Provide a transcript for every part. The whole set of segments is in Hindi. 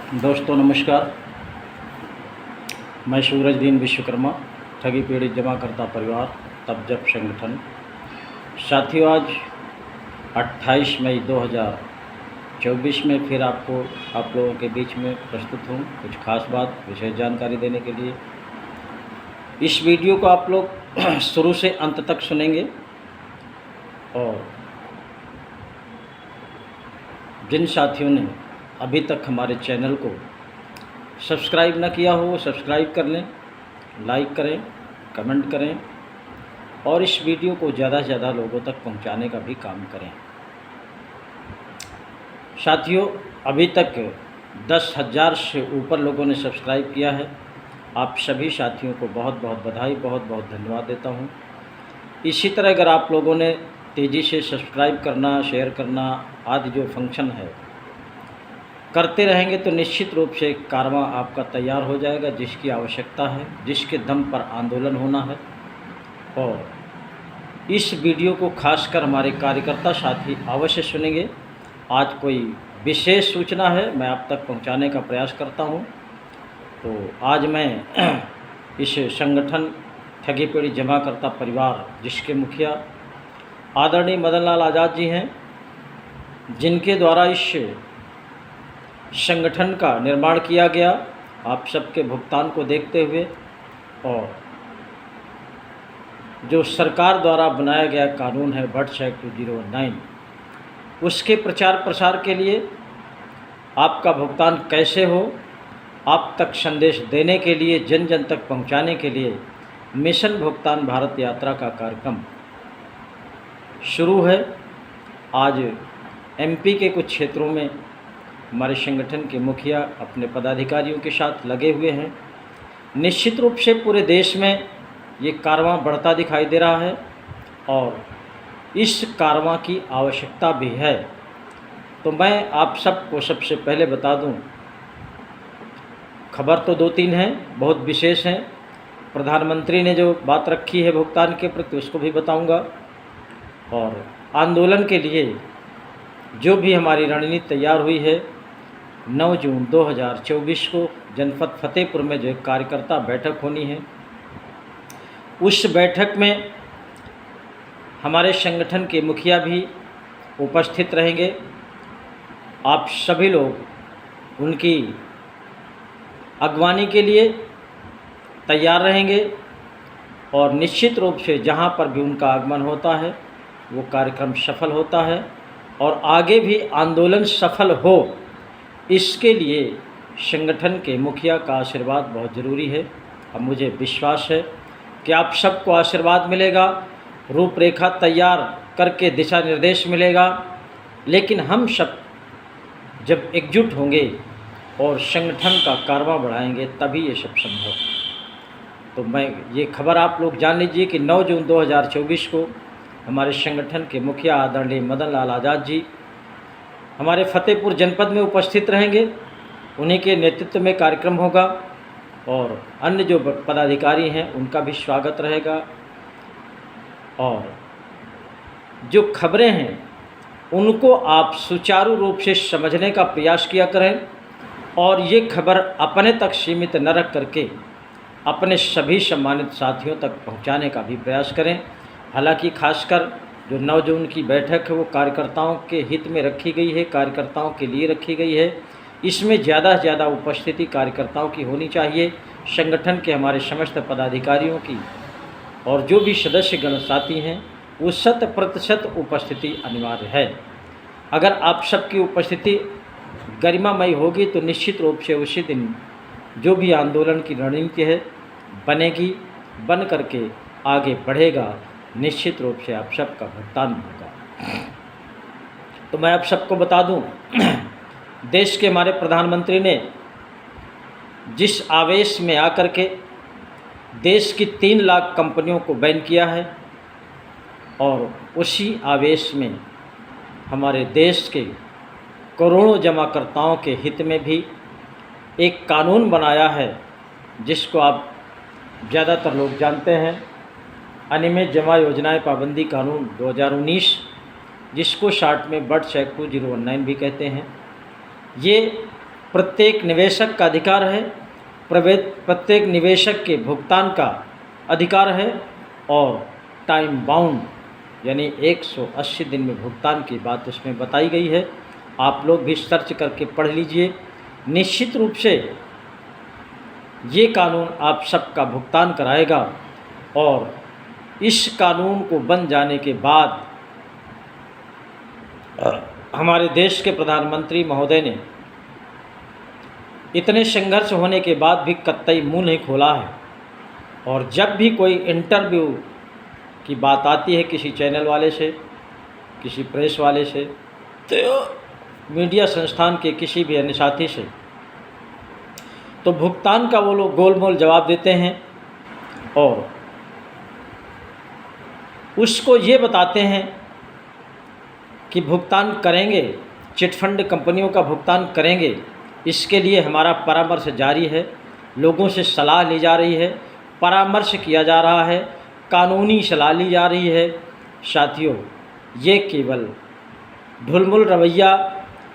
दोस्तों नमस्कार। मैं सूरजदीन विश्वकर्मा, ठगी पीड़ित जमा करता परिवार तब जब संगठन। साथियों, आज 28 मई 2024 में फिर आप लोगों के बीच में प्रस्तुत हूँ कुछ खास बात, विशेष जानकारी देने के लिए। इस वीडियो को आप लोग शुरू से अंत तक सुनेंगे और जिन साथियों ने अभी तक हमारे चैनल को सब्सक्राइब न किया हो वो सब्सक्राइब कर लें, लाइक करें, कमेंट करें और इस वीडियो को ज़्यादा से ज़्यादा लोगों तक पहुंचाने का भी काम करें। साथियों, अभी तक 10,000 से ऊपर लोगों ने सब्सक्राइब किया है। आप सभी साथियों को बहुत बहुत बधाई, बहुत बहुत धन्यवाद देता हूं। इसी तरह अगर आप लोगों ने तेज़ी से सब्सक्राइब करना, शेयर करना आदि जो फंक्शन है करते रहेंगे तो निश्चित रूप से एक कारवां आपका तैयार हो जाएगा जिसकी आवश्यकता है, जिसके दम पर आंदोलन होना है। और इस वीडियो को खासकर हमारे कार्यकर्ता साथी अवश्य सुनेंगे। आज कोई विशेष सूचना है, मैं आप तक पहुंचाने का प्रयास करता हूं। तो आज मैं इस संगठन ठगी पीड़ित जमा करता परिवार, जिसके मुखिया आदरणीय मदन लाल आज़ाद जी हैं, जिनके द्वारा इस संगठन का निर्माण किया गया, आप सबके भुगतान को देखते हुए और जो सरकार द्वारा बनाया गया कानून है भट्ट एक्ट 2019, उसके प्रचार प्रसार के लिए आपका भुगतान कैसे हो, आप तक संदेश देने के लिए, जन जन तक पहुंचाने के लिए मिशन भुगतान भारत यात्रा का कार्यक्रम शुरू है। आज एमपी के कुछ क्षेत्रों में हमारे संगठन के मुखिया अपने पदाधिकारियों के साथ लगे हुए हैं। निश्चित रूप से पूरे देश में ये कारवां बढ़ता दिखाई दे रहा है और इस कारवां की आवश्यकता भी है। तो मैं आप सबको सबसे पहले बता दूं, खबर तो 2-3 हैं, बहुत विशेष हैं। प्रधानमंत्री ने जो बात रखी है भुगतान के प्रति उसको भी बताऊंगा और आंदोलन के लिए जो भी हमारी रणनीति तैयार हुई है 9 जून 2024 को जनपद फतेहपुर में जो एक कार्यकर्ता बैठक होनी है, उस बैठक में हमारे संगठन के मुखिया भी उपस्थित रहेंगे। आप सभी लोग उनकी अगवानी के लिए तैयार रहेंगे और निश्चित रूप से जहां पर भी उनका आगमन होता है वो कार्यक्रम सफल होता है और आगे भी आंदोलन सफल हो, इसके लिए संगठन के मुखिया का आशीर्वाद बहुत ज़रूरी है। अब मुझे विश्वास है कि आप सबको आशीर्वाद मिलेगा, रूपरेखा तैयार करके दिशा निर्देश मिलेगा, लेकिन हम सब जब एकजुट होंगे और संगठन का कारवां बढ़ाएंगे तभी ये सब संभव। तो मैं ये खबर आप लोग जान लीजिए कि 9 जून 2024 को हमारे संगठन के मुखिया आदरणीय मदन लाल आज़ाद जी हमारे फतेहपुर जनपद में उपस्थित रहेंगे। उन्हीं के नेतृत्व में कार्यक्रम होगा और अन्य जो पदाधिकारी हैं उनका भी स्वागत रहेगा। और जो खबरें हैं उनको आप सुचारू रूप से समझने का प्रयास किया करें और ये खबर अपने तक सीमित न रख करके अपने सभी सम्मानित साथियों तक पहुंचाने का भी प्रयास करें। हालांकि खासकर जो 9 जून की बैठक है वो कार्यकर्ताओं के हित में रखी गई है, कार्यकर्ताओं के लिए रखी गई है। इसमें ज़्यादा से ज़्यादा उपस्थिति कार्यकर्ताओं की होनी चाहिए, संगठन के हमारे समस्त पदाधिकारियों की और जो भी सदस्यगण साथी हैं वो 100% उपस्थिति अनिवार्य है। अगर आप सबकी उपस्थिति गरिमामयी होगी तो निश्चित रूप से उसी दिन जो भी आंदोलन की रणनीति है बनेगी, बन करके आगे बढ़ेगा। निश्चित रूप से आप सबका भुगतान होगा। तो मैं आप सबको बता दूं, देश के हमारे प्रधानमंत्री ने जिस आवेश में आकर के देश की 3 लाख कंपनियों को बैन किया है और उसी आवेश में हमारे देश के करोड़ों जमाकर्ताओं के हित में भी एक कानून बनाया है जिसको आप ज़्यादातर लोग जानते हैं, अनियमित जमा योजनाएं पाबंदी कानून 2019, जिसको शार्ट में भट्ट एक्ट 2019 भी कहते हैं। ये प्रत्येक निवेशक का अधिकार है, प्रत्येक निवेशक के भुगतान का अधिकार है और टाइम बाउंड यानी 180 दिन में भुगतान की बात उसमें बताई गई है। आप लोग भी सर्च करके पढ़ लीजिए। निश्चित रूप से ये कानून आप सबका भुगतान कराएगा और इस कानून को बन जाने के बाद हमारे देश के प्रधानमंत्री महोदय ने इतने संघर्ष होने के बाद भी कतई मुंह नहीं खोला है। और जब भी कोई इंटरव्यू की बात आती है किसी चैनल वाले से, किसी प्रेस वाले से, तो मीडिया संस्थान के किसी भी अन्य साथी से, तो भुगतान का वो लोग गोलमोल जवाब देते हैं और उसको ये बताते हैं कि भुगतान करेंगे, चिटफंड कंपनियों का भुगतान करेंगे। इसके लिए हमारा परामर्श जारी है, लोगों से सलाह ली जा रही है, परामर्श किया जा रहा है, कानूनी सलाह ली जा रही है। साथियों, ये केवल ढुलमुल रवैया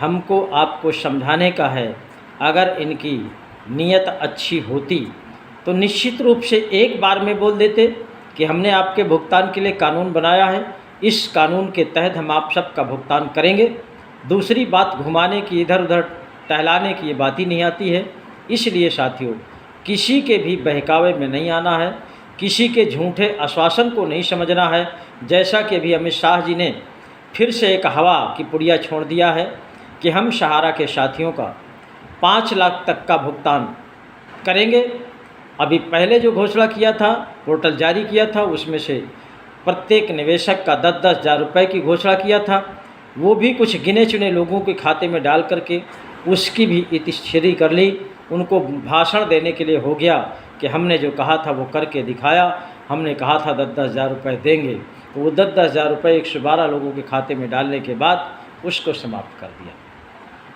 हमको आपको समझाने का है। अगर इनकी नीयत अच्छी होती तो निश्चित रूप से एक बार में बोल देते कि हमने आपके भुगतान के लिए कानून बनाया है, इस कानून के तहत हम आप सबका भुगतान करेंगे। दूसरी बात घुमाने की, इधर उधर टहलाने की ये बात ही नहीं आती है। इसलिए साथियों, किसी के भी बहकावे में नहीं आना है, किसी के झूठे आश्वासन को नहीं समझना है। जैसा कि अभी अमित शाह जी ने फिर से एक हवा की पुड़िया छोड़ दिया है कि हम सहारा के साथियों का 5 लाख तक का भुगतान करेंगे। अभी पहले जो घोषणा किया था, पोर्टल जारी किया था, उसमें से प्रत्येक निवेशक का 10-10 हज़ार रुपये की घोषणा किया था। वो भी कुछ गिने चुने लोगों के खाते में डाल करके उसकी भी इतिश्री कर ली। उनको भाषण देने के लिए हो गया कि हमने जो कहा था वो करके दिखाया, हमने कहा था 10-10 हज़ार रुपये देंगे, तो वो 10-10 हज़ार रुपये 112 लोगों के खाते में डालने के बाद उसको समाप्त कर दिया।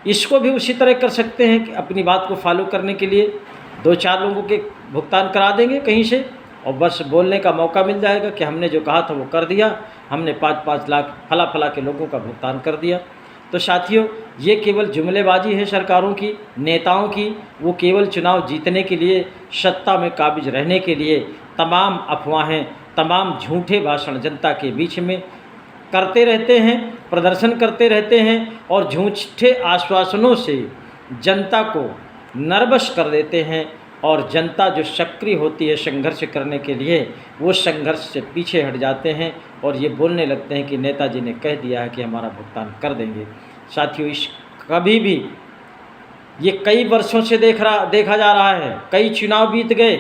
इसको भी उसी तरह कर सकते हैं कि अपनी बात को फॉलो करने के लिए 2-4 लोगों के भुगतान करा देंगे कहीं से और बस बोलने का मौका मिल जाएगा कि हमने जो कहा था वो कर दिया, हमने 5-5 लाख फला फला के लोगों का भुगतान कर दिया। तो साथियों, ये केवल जुमलेबाजी है सरकारों की, नेताओं की। वो केवल चुनाव जीतने के लिए, सत्ता में काबिज रहने के लिए तमाम अफवाहें, तमाम झूठे भाषण जनता के बीच में करते रहते हैं, प्रदर्शन करते रहते हैं और झूठे आश्वासनों से जनता को नर्वस कर देते हैं। और जनता जो सक्रिय होती है संघर्ष करने के लिए, वो संघर्ष से पीछे हट जाते हैं और ये बोलने लगते हैं कि नेताजी ने कह दिया है कि हमारा भुगतान कर देंगे। साथियों, इस कभी भी ये कई वर्षों से देखा जा रहा है, कई चुनाव बीत गए,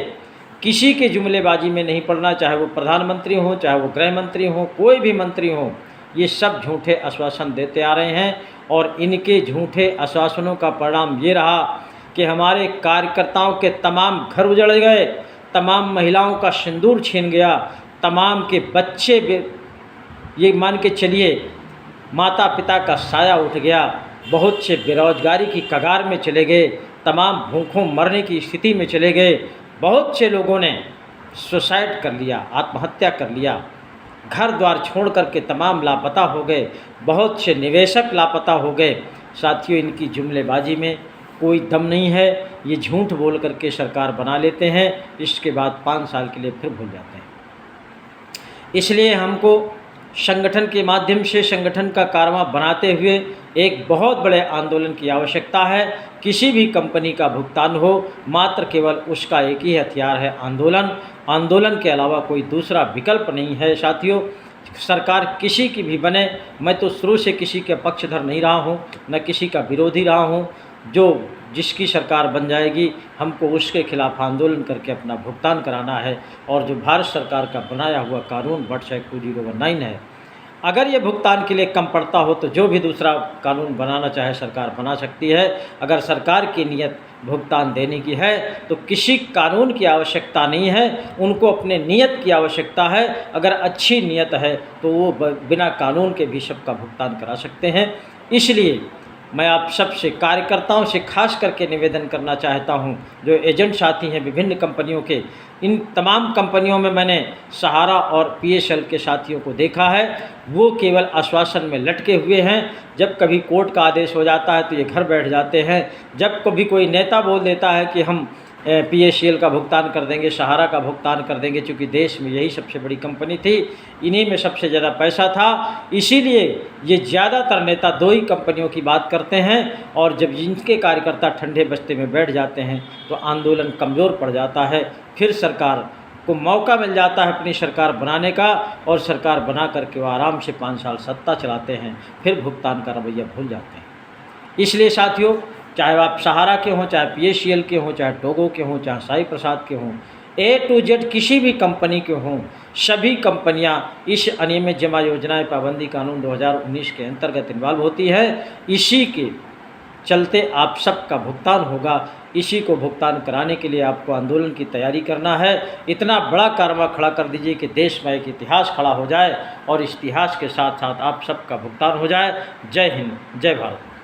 किसी के जुमलेबाजी में नहीं पड़ना, चाहे वो प्रधानमंत्री हो, चाहे वो गृह मंत्री हो, कोई भी मंत्री हो। ये सब झूठे आश्वासन देते आ रहे हैं और इनके झूठे आश्वासनों का परिणाम ये रहा कि हमारे कार्यकर्ताओं के तमाम घर उजड़ गए, तमाम महिलाओं का सिंदूर छीन गया, तमाम के बच्चे ये मान के चलिए माता पिता का साया उठ गया, बहुत से बेरोजगारी की कगार में चले गए, तमाम भूखों मरने की स्थिति में चले गए, बहुत से लोगों ने सुसाइड कर लिया, आत्महत्या कर लिया, घर द्वार छोड़ करके तमाम लापता हो गए, बहुत से निवेशक लापता हो गए। साथियों, इनकी जुमलेबाजी में कोई दम नहीं है। ये झूठ बोल करके सरकार बना लेते हैं, इसके बाद 5 साल के लिए फिर भूल जाते हैं। इसलिए हमको संगठन के माध्यम से संगठन का कारवां बनाते हुए एक बहुत बड़े आंदोलन की आवश्यकता है। किसी भी कंपनी का भुगतान हो, मात्र केवल उसका एक ही हथियार है आंदोलन। आंदोलन के अलावा कोई दूसरा विकल्प नहीं है। साथियों, सरकार किसी की भी बने, मैं तो शुरू से किसी के पक्षधर नहीं रहा हूँ, न किसी का विरोधी रहा हूँ। जिसकी सरकार बन जाएगी, हमको उसके खिलाफ आंदोलन करके अपना भुगतान कराना है। और जो भारत सरकार का बनाया हुआ कानून बट एक्ट 2019 है, अगर ये भुगतान के लिए कम पड़ता हो तो जो भी दूसरा कानून बनाना चाहे सरकार बना सकती है। अगर सरकार की नीयत भुगतान देने की है तो किसी कानून की आवश्यकता नहीं है, उनको अपने नीयत की आवश्यकता है। अगर अच्छी नीयत है तो वो बिना कानून के भी सबका भुगतान करा सकते हैं। इसलिए मैं आप सब से, कार्यकर्ताओं से खास करके निवेदन करना चाहता हूं, जो एजेंट साथी हैं विभिन्न कंपनियों के, इन तमाम कंपनियों में मैंने सहारा और पीएसएल के साथियों को देखा है, वो केवल आश्वासन में लटके हुए हैं। जब कभी कोर्ट का आदेश हो जाता है तो ये घर बैठ जाते हैं। जब कभी कोई नेता बोल देता है कि हम पीएसएल का भुगतान कर देंगे, सहारा का भुगतान कर देंगे, क्योंकि देश में यही सबसे बड़ी कंपनी थी, इन्हीं में सबसे ज़्यादा पैसा था, इसीलिए ये ज़्यादातर नेता दो ही कंपनियों की बात करते हैं। और जब जिनके कार्यकर्ता ठंडे बस्ते में बैठ जाते हैं तो आंदोलन कमज़ोर पड़ जाता है, फिर सरकार को मौका मिल जाता है अपनी सरकार बनाने का, और सरकार बना करके वो आराम से 5 साल सत्ता चलाते हैं, फिर भुगतान का रवैया भूल जाते हैं। इसलिए साथियों, चाहे आप सहारा के हों, चाहे पीएसएल के हों, चाहे टोगो के हों, चाहे साई प्रसाद के हों, ए टू जेड किसी भी कंपनी के हों, सभी कंपनियां इस अनियमित जमा योजनाएं पाबंदी कानून 2019 के अंतर्गत इन्वॉल्व होती है। इसी के चलते आप सबका भुगतान होगा। इसी को भुगतान कराने के लिए आपको आंदोलन की तैयारी करना है। इतना बड़ा कारवा खड़ा कर दीजिए कि देश में एक इतिहास खड़ा हो जाए और इस इतिहास के साथ साथ आप सबका भुगतान हो जाए। जय हिंद, जय भारत।